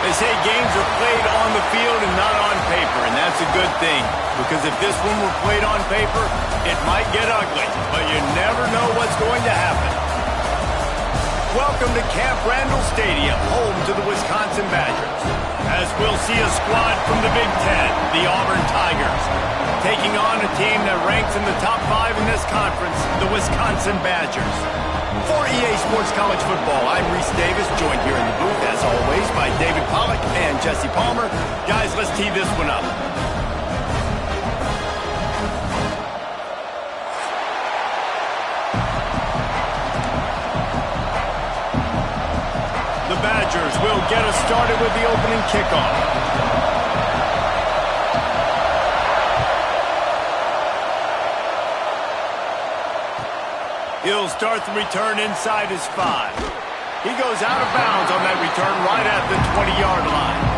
They say games are played on the field and not on paper, and that's a good thing. Because if this one were played on paper, it might get ugly, but you never know what's going to happen. Welcome to Camp Randall Stadium, home to the Wisconsin Badgers. As we'll see a squad from the Big Ten, the Auburn Tigers, taking on a team that ranks in the top 5 in this conference, the Wisconsin Badgers. For EA Sports College Football, I'm Reese Davis, joined here in the booth, as always, by David Pollack and Jesse Palmer. Guys, let's tee this one up. The Badgers will get us started with the opening kickoff. He'll start the return inside his 5. He goes out of bounds on that return right at the 20-yard line.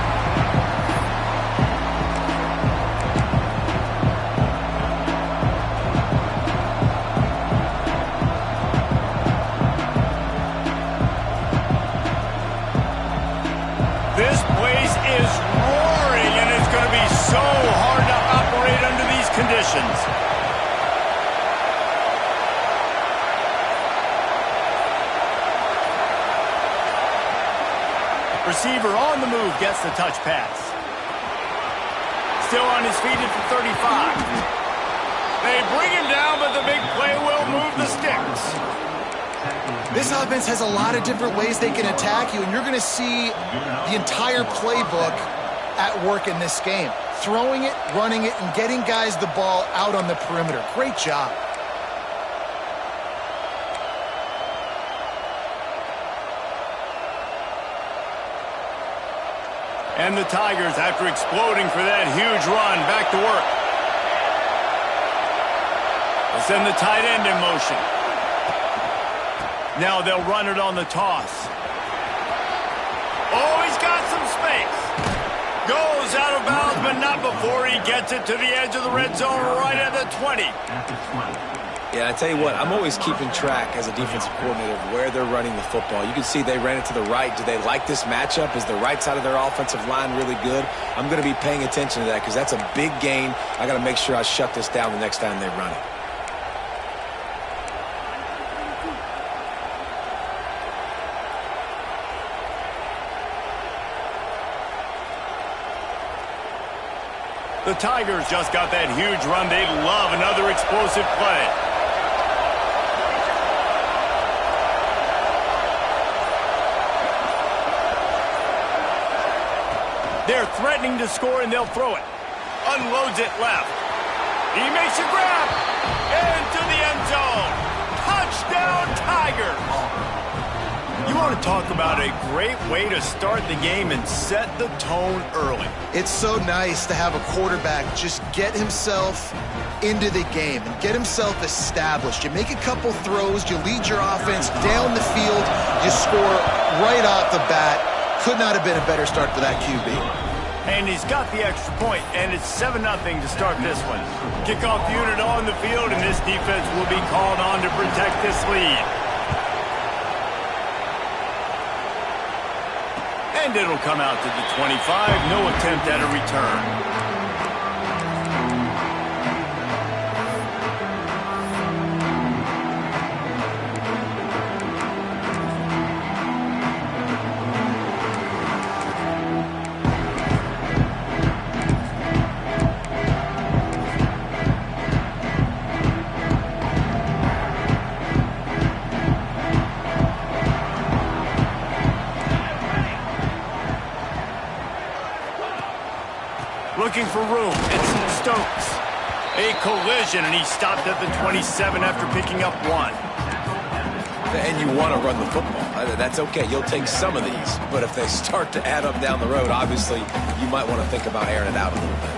This place is roaring, and it's going to be so hard to operate under these conditions. Receiver on the move gets the touch pass. Still on his feet at the 35. They bring him down, but the big play will move the sticks. This offense has a lot of different ways they can attack you, and you're going to see the entire playbook at work in this game. Throwing it, running it, and getting guys the ball out on the perimeter. Great job. And the Tigers, after exploding for that huge run, back to work. They'll send the tight end in motion. Now they'll run it on the toss. Oh, he's got some space. Goes out of bounds, but not before he gets it to the edge of the red zone right at the 20. Yeah, I tell you what, I'm always keeping track as a defensive coordinator of where they're running the football. You can see they ran it to the right. Do they like this matchup? Is the right side of their offensive line really good? I'm going to be paying attention to that because that's a big gain. I got to make sure I shut this down the next time they run it. The Tigers just got that huge run. They love another explosive play. They're threatening to score, and they'll throw it. Unloads it left. He makes a grab. Into the end zone. Touchdown, Tigers. You want want to talk about a great way to start the game and set the tone early. It's so nice to have a quarterback just get himself into the game and get himself established. You make a couple throws, you lead your offense down the field, you score right off the bat. Could not have been a better start for that QB. And he's got the extra point, and it's 7-0 to start this one. Kickoff unit on the field, and this defense will be called on to protect this lead. And it'll come out to the 25. No attempt at a return. Looking for room. It's Stokes. A collision, and he stopped at the 27 after picking up 1. And you want to run the football. That's okay. You'll take some of these. But if they start to add up down the road, obviously, you might want to think about airing it out a little bit.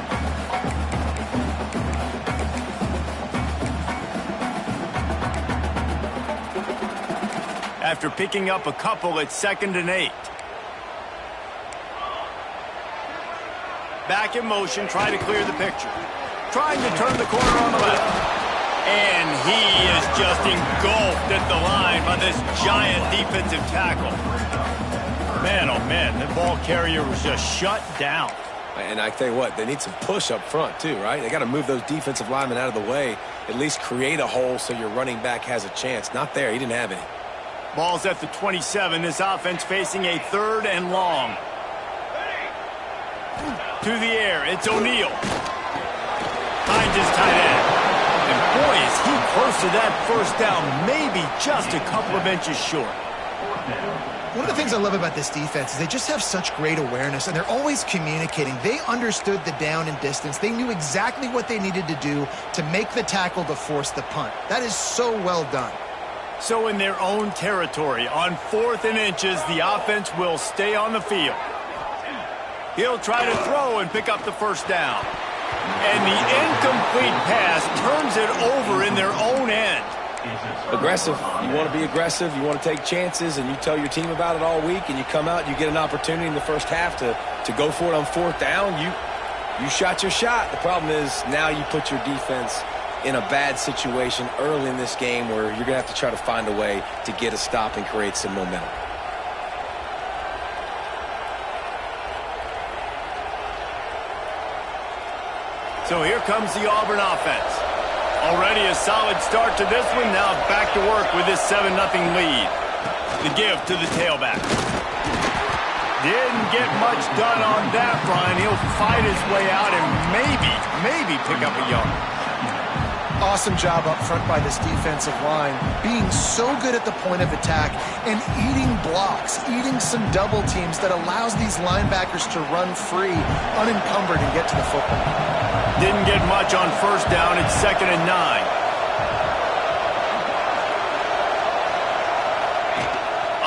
After picking up a couple, it's 2nd and 8. Back in motion, trying to clear the picture. Trying to turn the corner on the left. And he is just engulfed at the line by this giant defensive tackle. Man, oh man, the ball carrier was just shut down. And I tell you what, they need some push up front too, right? They got to move those defensive linemen out of the way, at least create a hole so your running back has a chance. Not there, he didn't have any. Ball's at the 27. This offense facing a 3rd and long. To the air, it's O'Neal. Finds his tight end. And boy, is he close to that first down, maybe just a couple of inches short. One of the things I love about this defense is they just have such great awareness, and they're always communicating. They understood the down and distance. They knew exactly what they needed to do to make the tackle to force the punt. That is so well done. So in their own territory, on 4th and inches, the offense will stay on the field. He'll try to throw and pick up the first down. And the incomplete pass turns it over in their own end. Aggressive. You want to be aggressive. You want to take chances, and you tell your team about it all week, and you come out and you get an opportunity in the first half to go for it on 4th down. You shot your shot. The problem is now you put your defense in a bad situation early in this game where you're going to have to try to find a way to get a stop and create some momentum. So here comes the Auburn offense. Already a solid start to this one. Now back to work with this 7-0 lead. The give to the tailback. Didn't get much done on that, Brian. He'll fight his way out and maybe pick up a yard. Awesome job up front by this defensive line, being so good at the point of attack and eating blocks, eating some double teams that allows these linebackers to run free, unencumbered, and get to the football. Didn't get much on 1st down. It's 2nd and 9.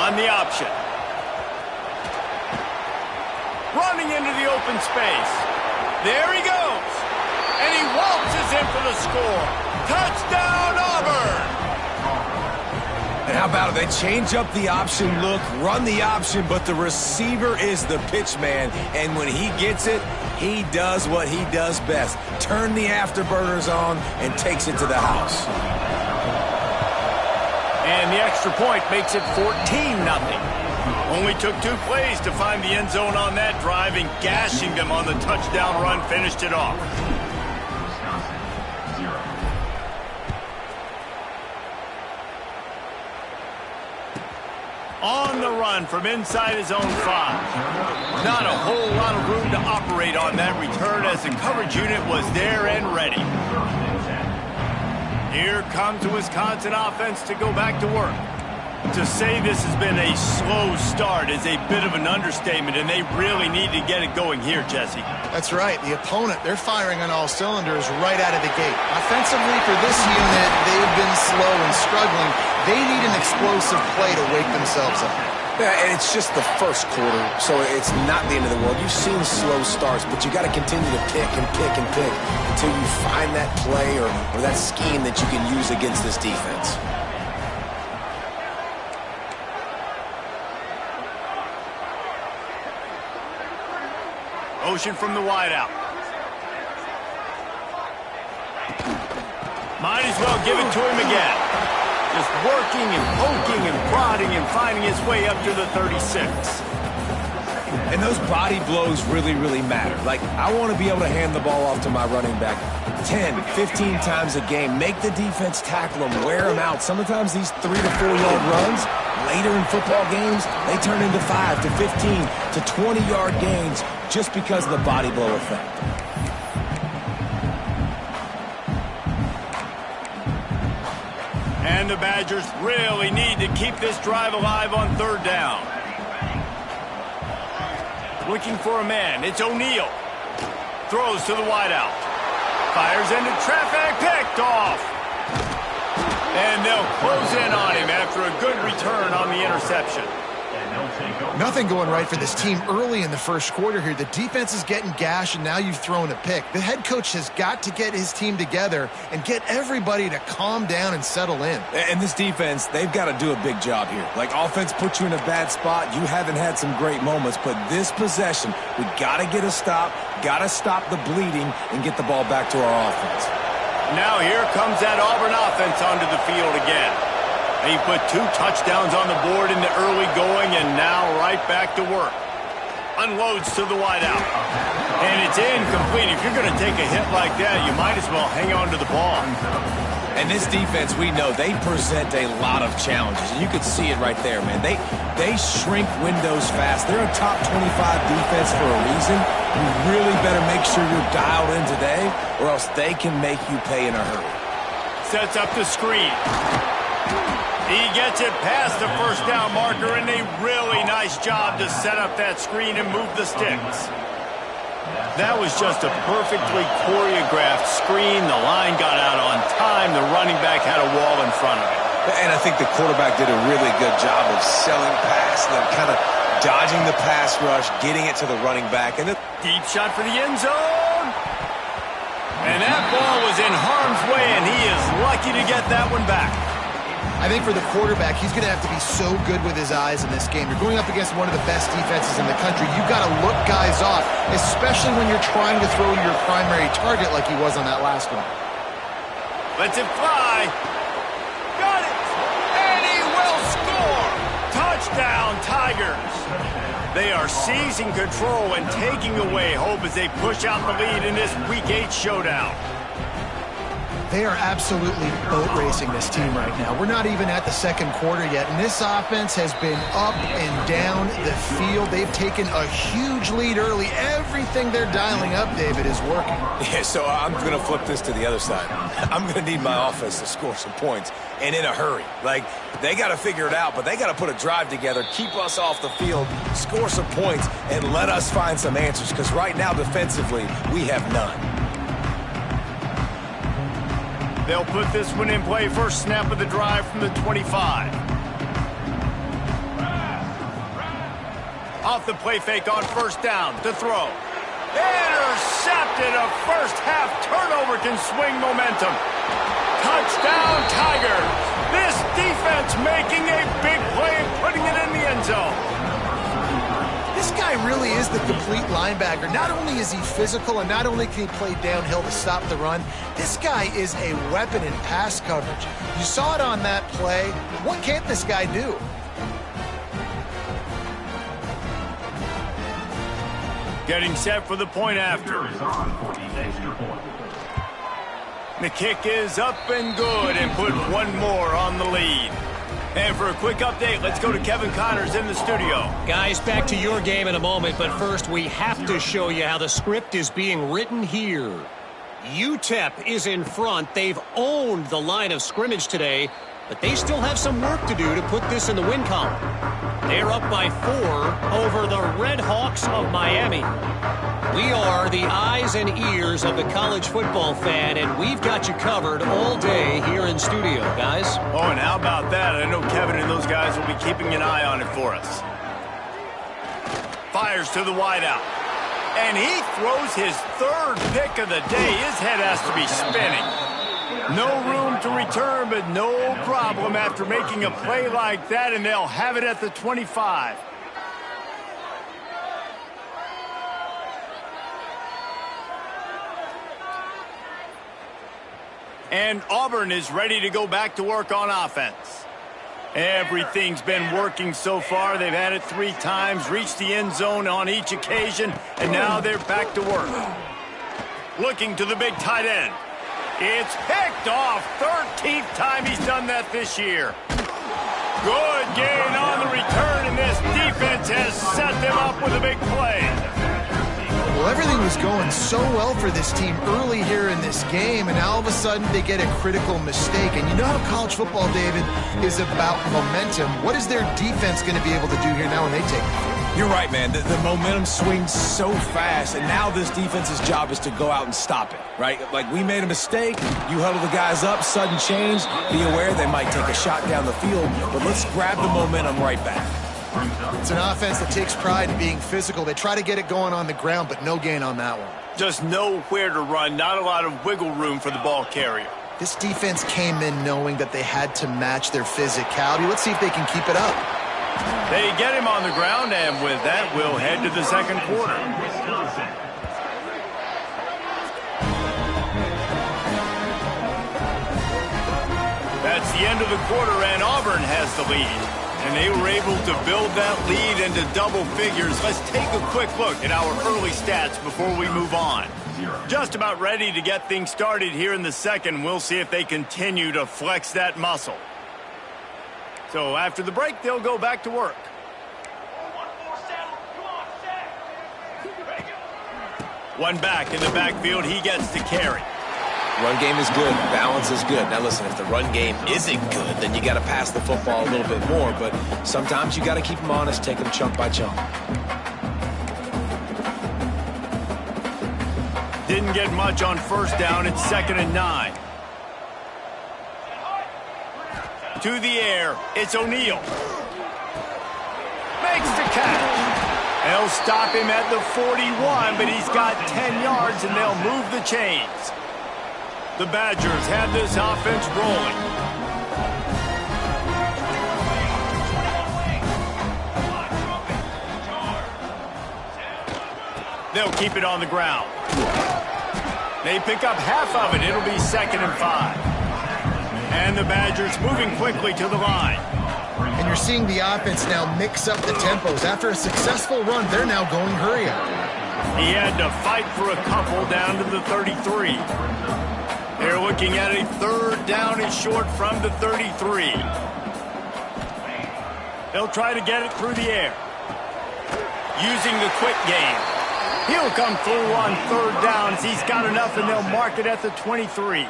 On the option. Running into the open space. There he goes. And he waltzes in for the score. Touchdown, Auburn! And how about it? They change up the option look, run the option, but the receiver is the pitch man. And when he gets it, he does what he does best. Turn the afterburners on and takes it to the house. And the extra point makes it 14-0. Only took 2 plays to find the end zone on that drive, and gashing them on the touchdown run finished it off. On the run from inside his own 5. Not a whole lot of room to operate on that return as the coverage unit was there and ready. Here comes the Wisconsin offense to go back to work. To say this has been a slow start is a bit of an understatement, and they really need to get it going here, Jesse. That's right. The opponent, they're firing on all cylinders right out of the gate. Offensively, for this unit, they've been slow and struggling. They need an explosive play to wake themselves up. Yeah, and it's just the first quarter, so it's not the end of the world. You've seen slow starts, but you got to continue to pick and pick and pick until you find that play or that scheme that you can use against this defense. Motion from the wideout. Might as well give it to him again. Just working and poking and prodding and finding his way up to the 36. And those body blows really, really matter. Like, I want to be able to hand the ball off to my running back 10, 15 times a game. Make the defense tackle them, wear them out. Sometimes these 3 to 4 yard runs, later in football games, they turn into 5 to 15 to 20 yard gains just because of the body blow effect. And the Badgers really need to keep this drive alive on 3rd down. Looking for a man. It's O'Neal. Throws to the wideout. Fires into traffic. Picked off. And they'll close in on him after a good return on the interception. Nothing going right for this team early in the first quarter here. The defense is getting gashed, and now you've thrown a pick. The head coach has got to get his team together and get everybody to calm down and settle in. And this defense, they've got to do a big job here. Like, offense puts you in a bad spot. You haven't had some great moments, but this possession, we got to get a stop, got to stop the bleeding, and get the ball back to our offense. Now here comes that Auburn offense onto the field again. He put 2 touchdowns on the board in the early going, and now right back to work. Unloads to the wideout. And it's incomplete. If you're going to take a hit like that, you might as well hang on to the ball. And this defense, we know, they present a lot of challenges. And you could see it right there, man. They shrink windows fast. They're a top 25 defense for a reason. You really better make sure you're dialed in today, or else they can make you pay in a hurry. Sets up the screen. He gets it past the first down marker, and a really nice job to set up that screen and move the sticks. That was just a perfectly choreographed screen. The line got out on time. The running back had a wall in front of it. And I think the quarterback did a really good job of selling past them, kind of dodging the pass rush, getting it to the running back. And deep shot for the end zone. And that ball was in harm's way, and he is lucky to get that one back. I think for the quarterback, he's going to have to be so good with his eyes in this game. You're going up against one of the best defenses in the country. You've got to look guys off, especially when you're trying to throw your primary target like he was on that last one. Lets it fly. Got it. And he will score. Touchdown, Tigers. They are seizing control and taking away hope as they push out the lead in this Week 8 showdown. They are absolutely boat racing this team right now. We're not even at the second quarter yet, and this offense has been up and down the field. They've taken a huge lead early. Everything they're dialing up, David, is working. Yeah, so I'm going to flip this to the other side. I'm going to need my offense to score some points, and in a hurry. Like, they got to figure it out, but they got to put a drive together, keep us off the field, score some points, and let us find some answers, because right now, defensively, we have none. They'll put this one in play. First snap of the drive from the 25. Off the play fake on first down to throw. Intercepted. A first half turnover can swing momentum. Touchdown, Tigers. This defense making a big play and putting it in the end zone. This guy really is the complete linebacker. Not only is he physical and not only can he play downhill to stop the run, this guy is a weapon in pass coverage. You saw it on that play. What can't this guy do? Getting set for the point after. The kick is up and good and put one more on the lead. And for a quick update, let's go to Kevin Connors in the studio. Guys, back to your game in a moment, but first we have to show you how the script is being written here. UTEP is in front. They've owned the line of scrimmage today, but they still have some work to do to put this in the win column. They're up by 4 over the Red Hawks of Miami. We are the eyes and ears of the college football fan, and we've got you covered all day here in studio, guys. Oh, and how about that? I know Kevin and those guys will be keeping an eye on it for us. Fires to the wideout. And he throws his third pick of the day. His head has to be spinning. No room to return, but no problem after making a play like that, and they'll have it at the 25. And Auburn is ready to go back to work on offense. Everything's been working so far. They've had it 3 times, reached the end zone on each occasion, and now they're back to work. Looking to the big tight end. It's picked off. 13th time he's done that this year. Good gain on the return, and this defense has set them up with a big play. Well, everything was going so well for this team early here in this game, and now all of a sudden they get a critical mistake. And you know how college football, David, is about momentum. What is their defense going to be able to do here now when they take the field? You're right, man. The momentum swings so fast, and now this defense's job is to go out and stop it, right? Like, we made a mistake. You huddle the guys up, sudden change. Be aware they might take a shot down the field, but let's grab the momentum right back. It's an offense that takes pride in being physical. They try to get it going on the ground, but no gain on that one. Just nowhere to run, not a lot of wiggle room for the ball carrier. This defense came in knowing that they had to match their physicality. Let's see if they can keep it up. They get him on the ground, and with that, we'll head to the second quarter. That's the end of the quarter, and Auburn has the lead. And they were able to build that lead into double figures. Let's take a quick look at our early stats before we move on. Just about ready to get things started here in the second. We'll see if they continue to flex that muscle. So after the break, they'll go back to work. One back in the backfield. He gets to carry. Run game is good. Balance is good. Now, listen, if the run game isn't good, then you got to pass the football a little bit more. But sometimes you got to keep them honest, take them chunk by chunk. Didn't get much on first down. It's 2nd and 9. To the air. It's O'Neal. Makes the catch. They'll stop him at the 41, but he's got 10 yards, and they'll move the chains. The Badgers have this offense rolling. They'll keep it on the ground. They pick up half of it. It'll be 2nd and 5. And the Badgers moving quickly to the line. And you're seeing the offense now mix up the tempos. After a successful run, they're now going hurry up. He had to fight for a couple down to the 33. They're looking at a 3rd down and short from the 33. They'll try to get it through the air. Using the quick game. He'll come through on 3rd downs. He's got enough, and they'll mark it at the 23.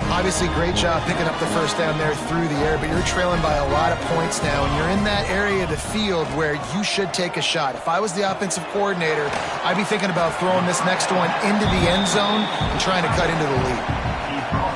Obviously, great job picking up the first down there through the air, but you're trailing by a lot of points now, and you're in that area of the field where you should take a shot. If I was the offensive coordinator, I'd be thinking about throwing this next one into the end zone and trying to cut into the lead.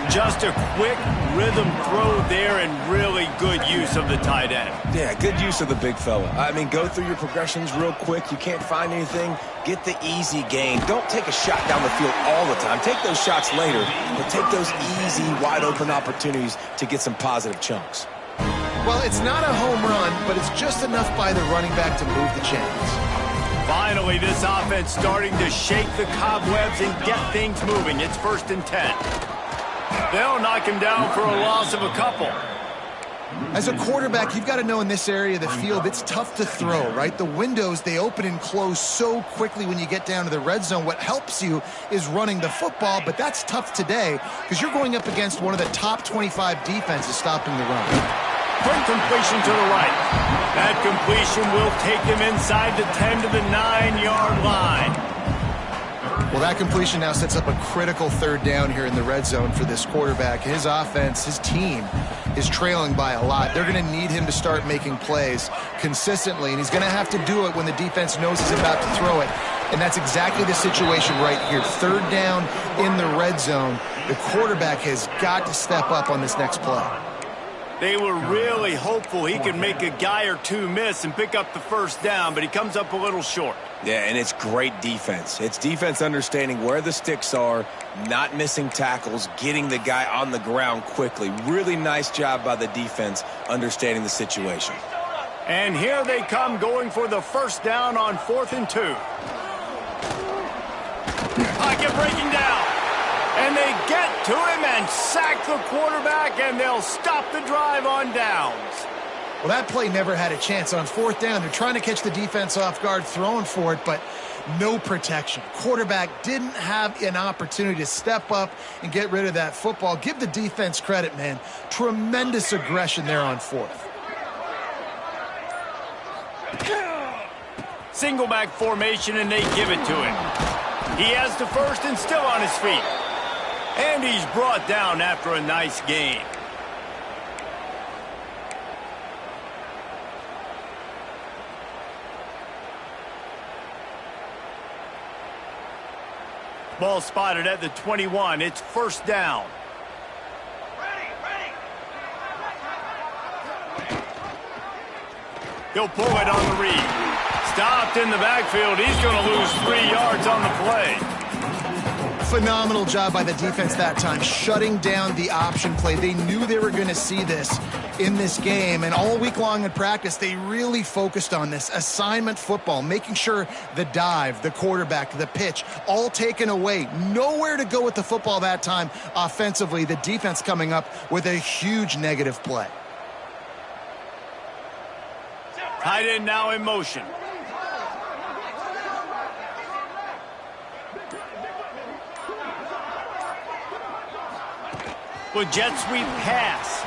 Just a quick rhythm throw there, and really good use of the tight end. Yeah, good use of the big fella. I mean, go through your progressions real quick. You can't find anything. Get the easy gain. Don't take a shot down the field all the time. Take those shots later, but take those easy, wide-open opportunities to get some positive chunks. Well, it's not a home run, but it's just enough by the running back to move the chains. Finally, this offense starting to shake the cobwebs and get things moving. It's 1st and 10. They'll knock him down for a loss of a couple. As a quarterback, you've got to know in this area of the field, it's tough to throw, right? The windows, they open and close so quickly when you get down to the red zone. What helps you is running the football, but that's tough today because you're going up against one of the top 25 defenses stopping the run. Quick completion to the right. That completion will take them inside the 10 to the 9-yard line. Well, that completion now sets up a critical third down here in the red zone for this quarterback. His offense, his team, is trailing by a lot. They're going to need him to start making plays consistently, and he's going to have to do it when the defense knows he's about to throw it. And that's exactly the situation right here. Third down in the red zone. The quarterback has got to step up on this next play. They were really hopeful he could make a guy or two miss and pick up the first down, but he comes up a little short. Yeah, and it's great defense. It's defense understanding where the sticks are, not missing tackles, getting the guy on the ground quickly. Really nice job by the defense understanding the situation. And here they come going for the first down on 4th and 2. Pocket breaking down. And they get to him and sack the quarterback, and they'll stop the drive on downs. Well, that play never had a chance. On 4th down, they're trying to catch the defense off guard, throwing for it, but no protection. Quarterback didn't have an opportunity to step up and get rid of that football. Give the defense credit, man. Tremendous aggression there on 4th. Single back formation, and they give it to him. He has the first and still on his feet. And he's brought down after a nice gain. Ball spotted at the 21. It's first down. He'll pull it on the read. Stopped in the backfield. He's going to lose 3 yards on the play. Phenomenal job by the defense that time, shutting down the option play. They knew they were going to see this in this game, and all week long in practice, they really focused on this assignment football, making sure the dive, the quarterback, the pitch, all taken away. Nowhere to go with the football that time offensively. The defense coming up with a huge negative play. Tight end now in motion. With jet sweep pass.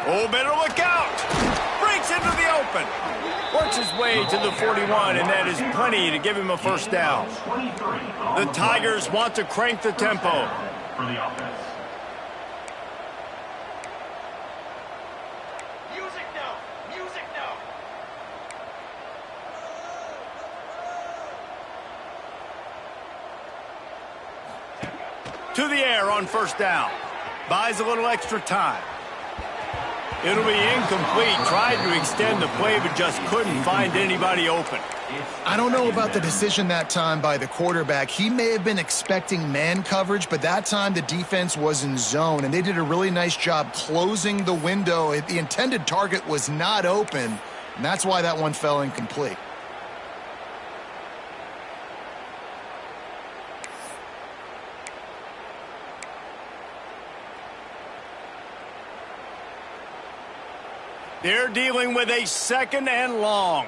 Oh, better look out. Breaks into the open. Works his way to the 41, and that is plenty to give him a first down. The Tigers want to crank the tempo. For the offense. Music now. Music now. To the air on first down. Buys a little extra time. It'll be incomplete. Tried to extend the play, but just couldn't find anybody open. I don't know about the decision that time by the quarterback. He may have been expecting man coverage, but that time the defense was in zone, and they did a really nice job closing the window. The intended target was not open, and that's why that one fell incomplete. They're dealing with a second and long.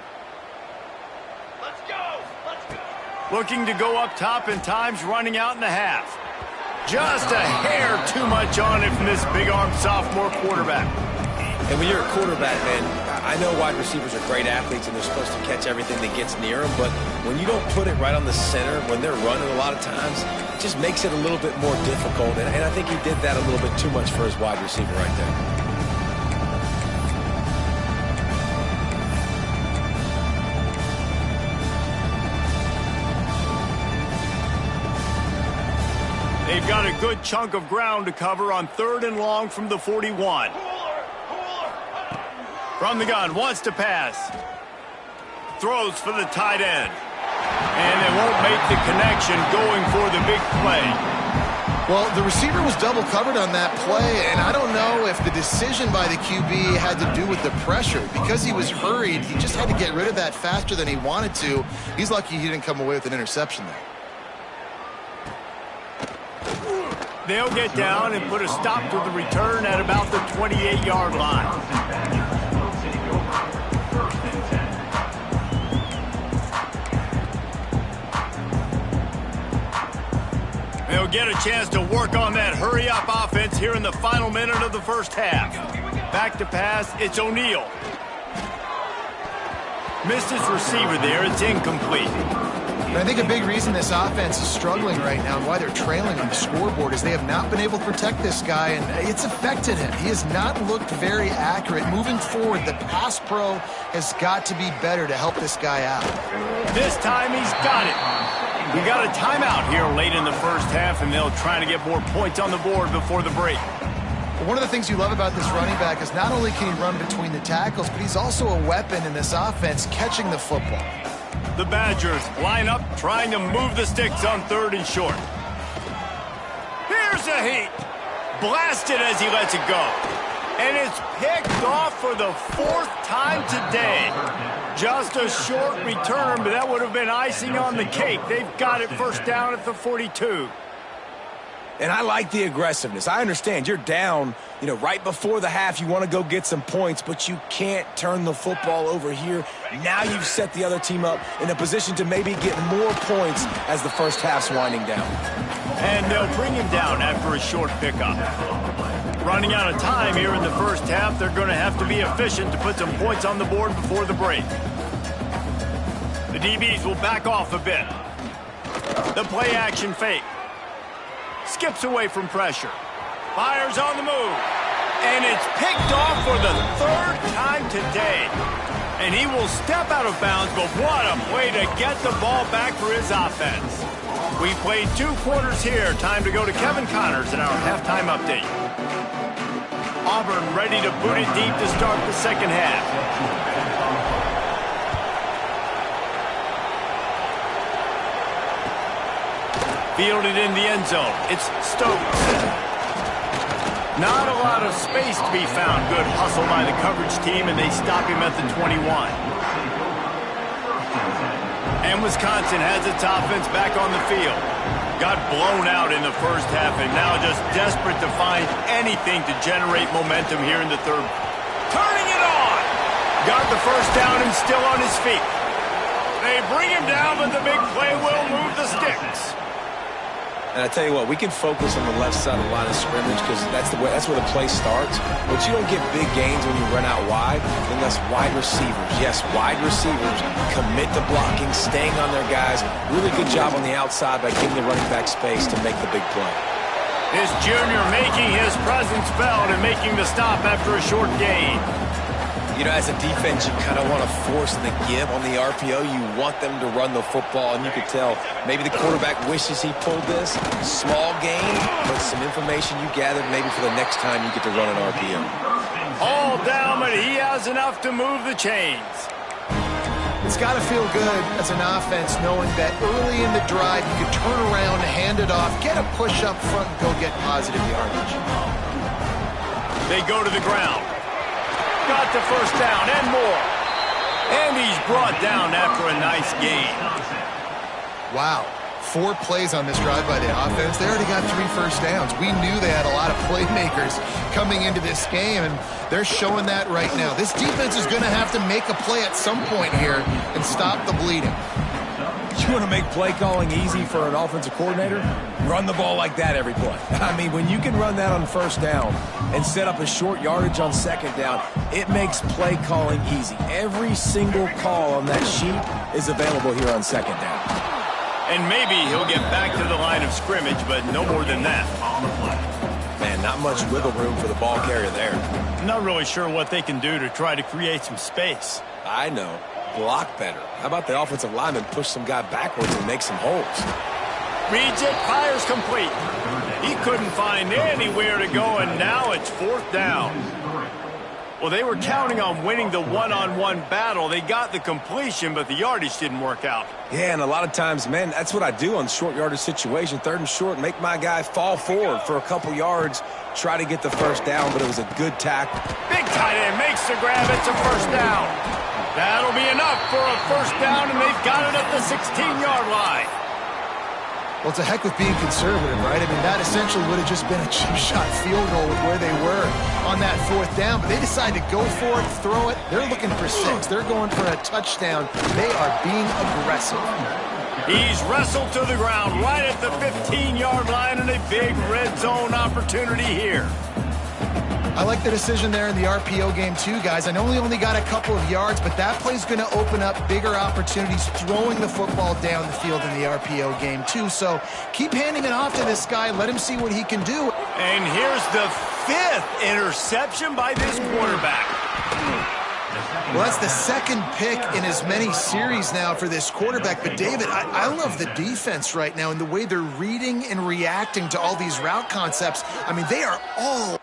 Let's go! Let's go! Looking to go up top, and time's running out in the half. Just a hair too much on it from this big-armed sophomore quarterback. And when you're a quarterback, man, I know wide receivers are great athletes and they're supposed to catch everything that gets near them, but when you don't put it right on the center, when they're running a lot of times, it just makes it a little bit more difficult. And I think he did that a little bit too much for his wide receiver right there. They've got a good chunk of ground to cover on third and long from the 41. From the gun, wants to pass. Throws for the tight end. And they won't make the connection going for the big play. Well, the receiver was double covered on that play, and I don't know if the decision by the QB had to do with the pressure. Because he was hurried, he just had to get rid of that faster than he wanted to. He's lucky he didn't come away with an interception there. They'll get down and put a stop to the return at about the 28-yard line. They'll get a chance to work on that hurry-up offense here in the final minute of the first half. Back to pass, it's O'Neal. Missed his receiver there, it's incomplete. And I think a big reason this offense is struggling right now and why they're trailing on the scoreboard is they have not been able to protect this guy, and it's affected him. He has not looked very accurate. Moving forward, the pass pro has got to be better to help this guy out. This time he's got it. We got a timeout here late in the first half, and they'll try to get more points on the board before the break. One of the things you love about this running back is not only can he run between the tackles, but he's also a weapon in this offense catching the football. The Badgers line up, trying to move the sticks on 3rd and short. Here's a heat. Blasted as he lets it go. And it's picked off for the 4th time today. Just a short return, but that would have been icing on the cake. They've got it first down at the 42. And I like the aggressiveness. I understand you're down, right before the half. You want to go get some points, but you can't turn the football over here. Now you've set the other team up in a position to maybe get more points as the first half's winding down. And they'll bring him down after a short pickup. Running out of time here in the first half, they're going to have to be efficient to put some points on the board before the break. The DBs will back off a bit. The play action fake. Skips away from pressure. Fires on the move. And it's picked off for the 3rd time today. And he will step out of bounds, but what a play to get the ball back for his offense. We played 2 quarters here. Time to go to Kevin Connors in our halftime update. Auburn ready to boot it deep to start the second half. Fielded in the end zone. It's Stokes. Not a lot of space to be found. Good hustle by the coverage team, and they stop him at the 21. And Wisconsin has its offense back on the field. Got blown out in the first half, and now just desperate to find anything to generate momentum here in the 3rd. Turning it on! Got the first down and still on his feet. They bring him down, but the big play will move the sticks. And I tell you what, we can focus on the left side of the line of scrimmage because that's where the play starts. But you don't get big gains when you run out wide unless wide receivers, yes, wide receivers, commit to blocking, staying on their guys. Really good job on the outside by giving the running back space to make the big play. This junior making his presence felt and making the stop after a short gain. As a defense, you kind of want to force the give on the RPO. You want them to run the football, and you could tell maybe the quarterback wishes he pulled this. Small gain, but some information you gathered maybe for the next time you get to run an RPO. All down, but he has enough to move the chains. It's got to feel good as an offense knowing that early in the drive you can turn around, hand it off, get a push up front, and go get positive yardage. They go to the ground. Got the first down and more. And he's brought down after a nice gain. Wow. 4 plays on this drive by the offense. They already got 3 first downs. We knew they had a lot of playmakers coming into this game, and they're showing that right now. This defense is going to have to make a play at some point here and stop the bleeding. You want to make play calling easy for an offensive coordinator? Run the ball like that every play. I mean, when you can run that on first down and set up a short yardage on second down, it makes play calling easy. Every single call on that sheet is available here on second down. And maybe he'll get back to the line of scrimmage, but no more than that. Man, not much wiggle room for the ball carrier there. I'm not really sure what they can do to try to create some space. I know. Block better. How about the offensive lineman push some guy backwards and make some holes? Reads it, fires complete. He couldn't find anywhere to go, and now it's 4th down. Well, they were counting on winning the one-on-one battle. They got the completion, but the yardage didn't work out. Yeah, and a lot of times, man, that's what I do on short yardage situation. 3rd and short, make my guy fall forward for a couple yards, try to get the first down, but it was a good tackle. Big tight end makes the grab. It's a first down. That'll be enough for a first down, and they've got it at the 16-yard line. Well, it's a heck with being conservative, right? I mean, that essentially would have just been a cheap shot field goal with where they were on that 4th down. But they decided to go for it, throw it. They're looking for 6. They're going for a touchdown. They are being aggressive. He's wrestled to the ground right at the 15-yard line, and a big red zone opportunity here. I like the decision there in the RPO game too, guys. I know he only got a couple of yards, but that play's going to open up bigger opportunities throwing the football down the field in the RPO game too. So keep handing it off to this guy. Let him see what he can do. And here's the 5th interception by this quarterback. Well, that's the second pick in as many series now for this quarterback. But, David, I love the defense right now and the way they're reading and reacting to all these route concepts. I mean, they are all